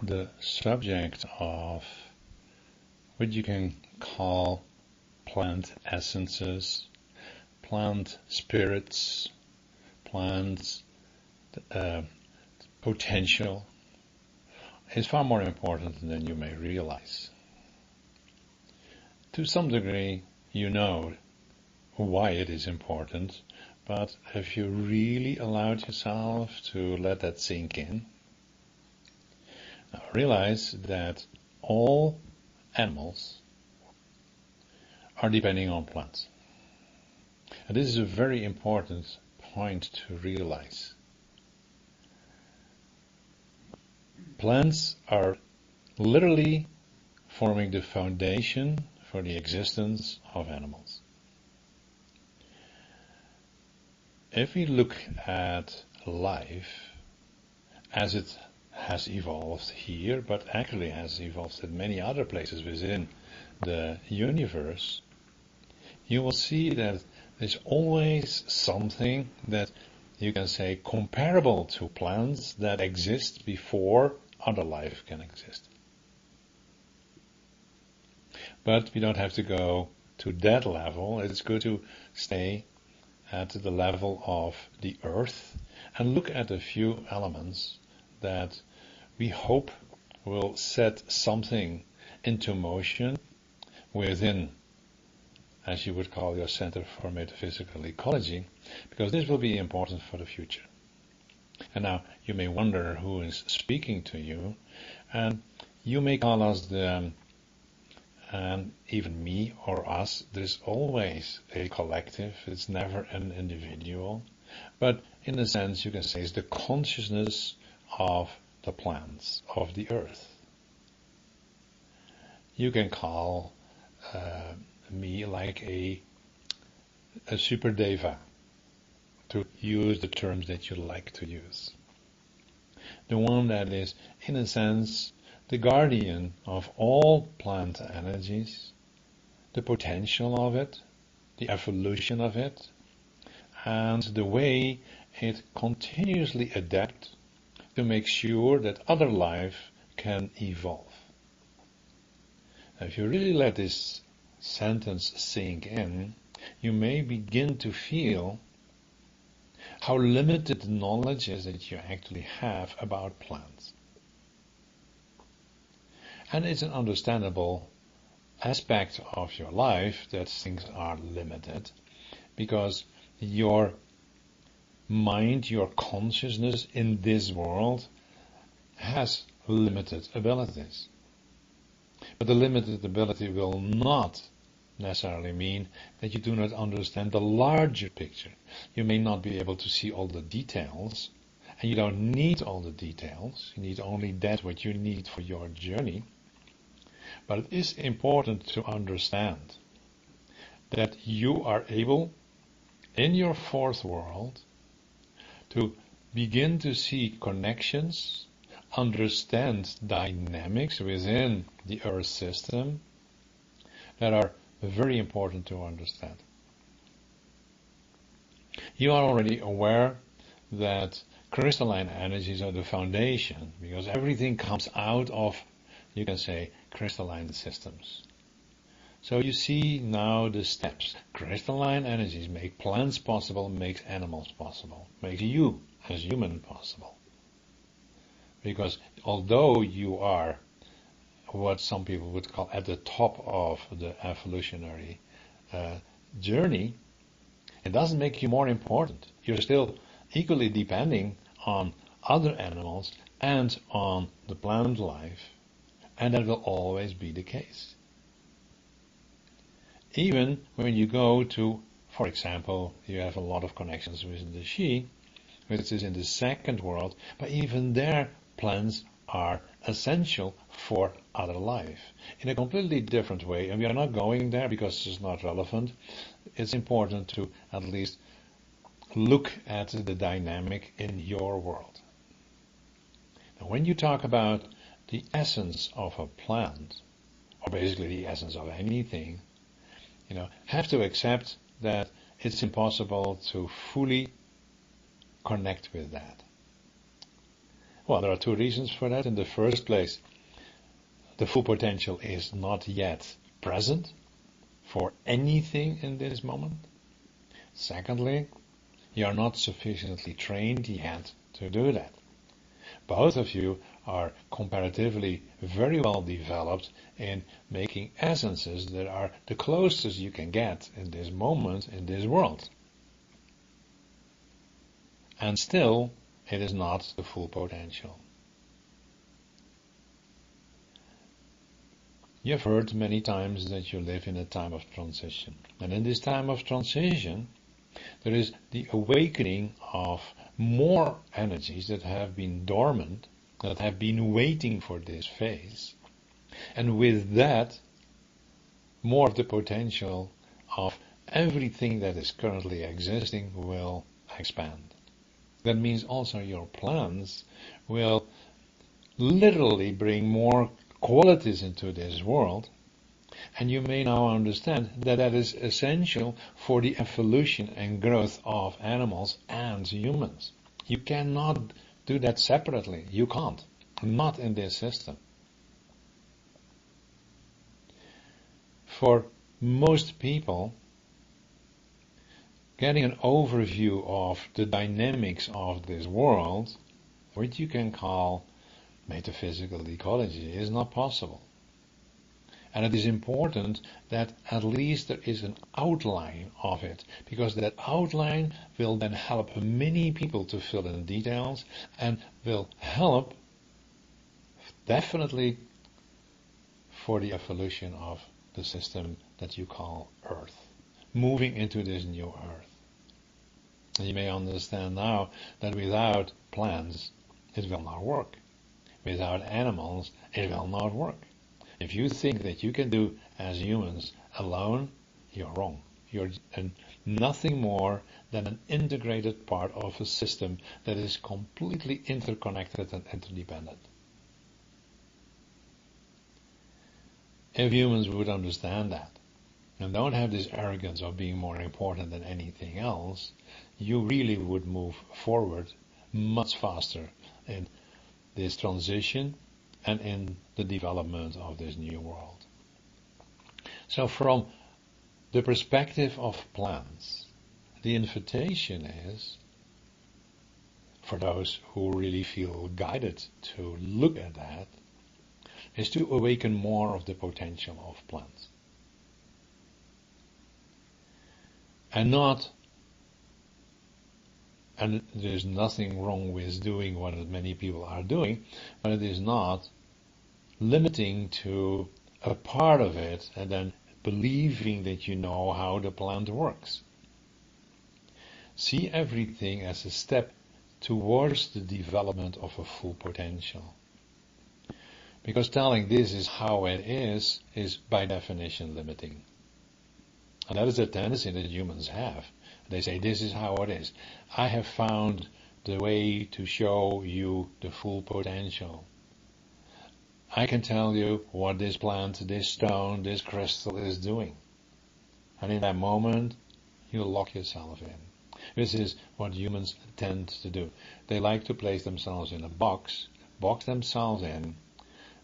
the subject of what you can call plant essences, plant spirits, plant potential is far more important than you may realize. To some degree, you know why it is important, but if you really allowed yourself to let that sink in, now realize that all animals are depending on plants. And this is a very important point to realize. Plants are literally forming the foundation for the existence of animals. If we look at life as it has evolved here, but actually has evolved in many other places within the universe, you will see that there's always something that you can say comparable to plants that exist before other life can exist. But we don't have to go to that level. It's good to stay at the level of the earth and look at a few elements that we hope will set something into motion within, as you would call your Center for Metaphysical Ecology, because this will be important for the future. And now you may wonder who is speaking to you, and you may call us and even me or us. There's always a collective. It's never an individual. But in a sense, you can say it's the consciousness of the plants, of the earth. You can call me like a super deva, to use the terms that you like to use. The one that is, in a sense, the guardian of all plant energies, the potential of it, the evolution of it, and the way it continuously adapts to make sure that other life can evolve. Now, if you really let this sentence sink in, you may begin to feel how limited the knowledge is that you actually have about plants. And it's an understandable aspect of your life that things are limited, because your mind, your consciousness in this world has limited abilities. But the limited ability will not necessarily mean that you do not understand the larger picture. You may not be able to see all the details, and you don't need all the details. You need only that what you need for your journey. But it is important to understand that you are able, in your fourth world, to begin to see connections, understand dynamics within the Earth system that are very important to understand. You are already aware that crystalline energies are the foundation, because everything comes out of, you can say, crystalline systems. So you see now the steps. Crystalline energies make plants possible, makes animals possible, makes you as human possible. Because although you are what some people would call at the top of the evolutionary journey, it doesn't make you more important. You're still equally depending on other animals and on the plant life, and that will always be the case. Even when you go to, for example, you have a lot of connections with the Shi, which is in the second world, but even there plants are essential for other life in a completely different way, and we are not going there because it's not relevant. It's important to at least look at the dynamic in your world. Now, when you talk about the essence of a plant, or basically the essence of anything, have to accept that it's impossible to fully connect with that. Well, there are two reasons for that. In the first place, the full potential is not yet present for anything in this moment. Secondly, you are not sufficiently trained yet to do that. Both of you are comparatively very well developed in making essences that are the closest you can get in this moment, in this world. And still, it is not the full potential. You have heard many times that you live in a time of transition. And in this time of transition, there is the awakening of more energies that have been dormant, that have been waiting for this phase. And with that, more of the potential of everything that is currently existing will expand. That means also your plans will literally bring more qualities into this world, and you may now understand that that is essential for the evolution and growth of animals and humans. You cannot do that separately. You can't. Not in this system. For most people, getting an overview of the dynamics of this world, which you can call metaphysical ecology, is not possible. And it is important that at least there is an outline of it, because that outline will then help many people to fill in details and will help definitely for the evolution of the system that you call Earth, moving into this new Earth. And you may understand now that without plants, it will not work. Without animals, it will not work. If you think that you can do as humans alone, you're wrong. You're nothing more than an integrated part of a system that is completely interconnected and interdependent. If humans would understand that, and don't have this arrogance of being more important than anything else, you really would move forward much faster in this transition and in the development of this new world. So from the perspective of plants, the invitation is, for those who really feel guided to look at that, is to awaken more of the potential of plants. And there's nothing wrong with doing what many people are doing, but it is not limiting to a part of it and then believing that you know how the plant works. See everything as a step towards the development of a full potential. Because telling this is how it is by definition limiting. And that is a tendency that humans have. They say, this is how it is. I have found the way to show you the full potential. I can tell you what this plant, this stone, this crystal is doing. And in that moment, you lock yourself in. This is what humans tend to do. They like to place themselves in a box themselves in,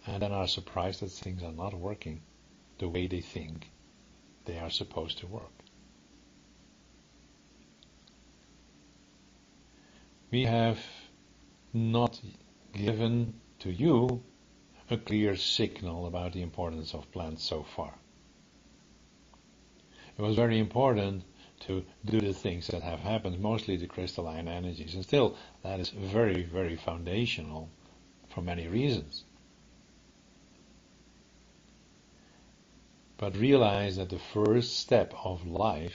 and then are surprised that things are not working the way they think they are supposed to work. We have not given to you a clear signal about the importance of plants so far. It was very important to do the things that have happened, mostly the crystalline energies, and still that is very, very foundational for many reasons. But realize that the first step of life,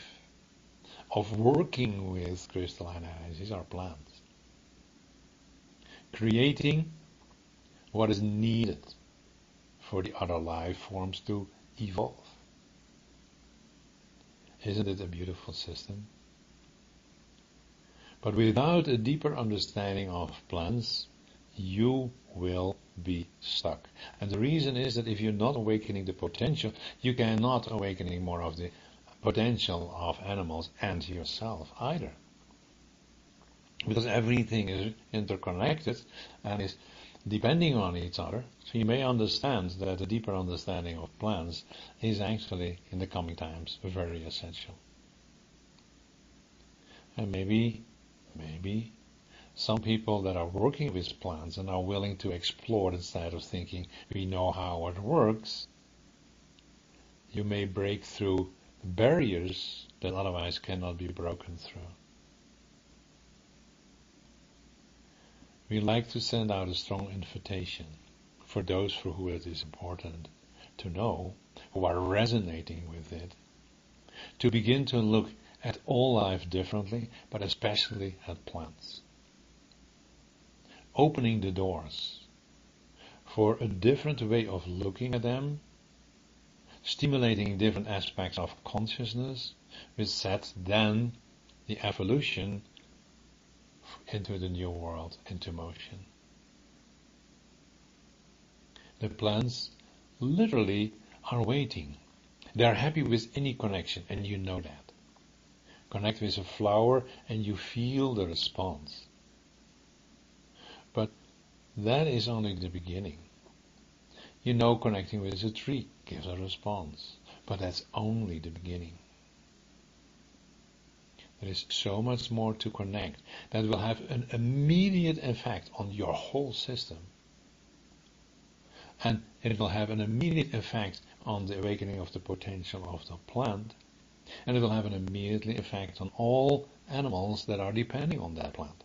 of working with crystalline energies, are plants. Creating what is needed for the other life forms to evolve. Isn't it a beautiful system? But without a deeper understanding of plants, you will be stuck. And the reason is that if you're not awakening the potential, you cannot awakening more of the potential of animals and yourself either. because everything is interconnected and is depending on each other. So you may understand that a deeper understanding of plants is actually, in the coming times, very essential. And maybe some people that are working with plants and are willing to explore instead of thinking we know how it works, you may break through barriers that otherwise cannot be broken through. We like to send out a strong invitation for those for whom it is important to know, who are resonating with it, to begin to look at all life differently, but especially at plants. Opening the doors for a different way of looking at them, stimulating different aspects of consciousness, which set then the evolution into the new world, into motion. The plants literally are waiting. They are happy with any connection, and you know that. Connect with a flower and you feel the response. But that is only the beginning. You know, connecting with a tree gives a response, but that's only the beginning. There is so much more to connect that will have an immediate effect on your whole system. And it will have an immediate effect on the awakening of the potential of the plant. And it will have an immediate effect on all animals that are depending on that plant.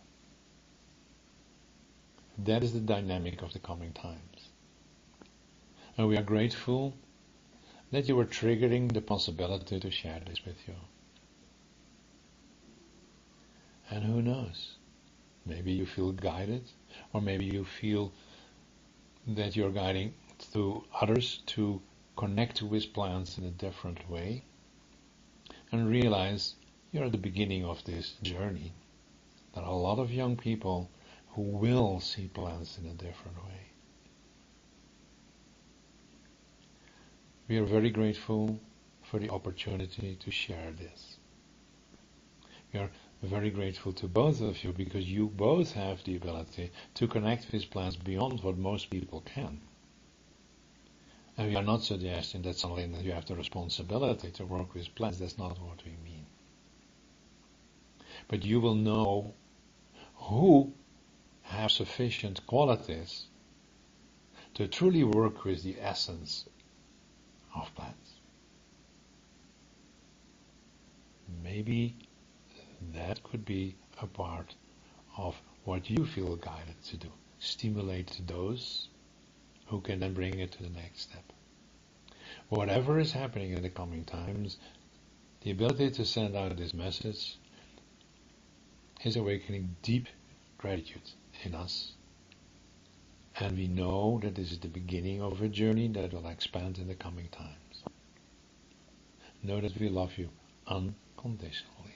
That is the dynamic of the coming times. And we are grateful that you were triggering the possibility to share this with you. And who knows? Maybe you feel guided, or maybe you feel that you're guiding through others to connect with plants in a different way, and realize you're at the beginning of this journey. There are a lot of young people who will see plants in a different way. We are very grateful for the opportunity to share this. We are very grateful to both of you because you both have the ability to connect with plants beyond what most people can. And we are not suggesting that suddenly you have the responsibility to work with plants. That's not what we mean. But you will know who have sufficient qualities to truly work with the essence of plants. Maybe that could be a part of what you feel guided to do. Stimulate those who can then bring it to the next step. Whatever is happening in the coming times, the ability to send out this message is awakening deep gratitude in us. And we know that this is the beginning of a journey that will expand in the coming times. Know that we love you unconditionally.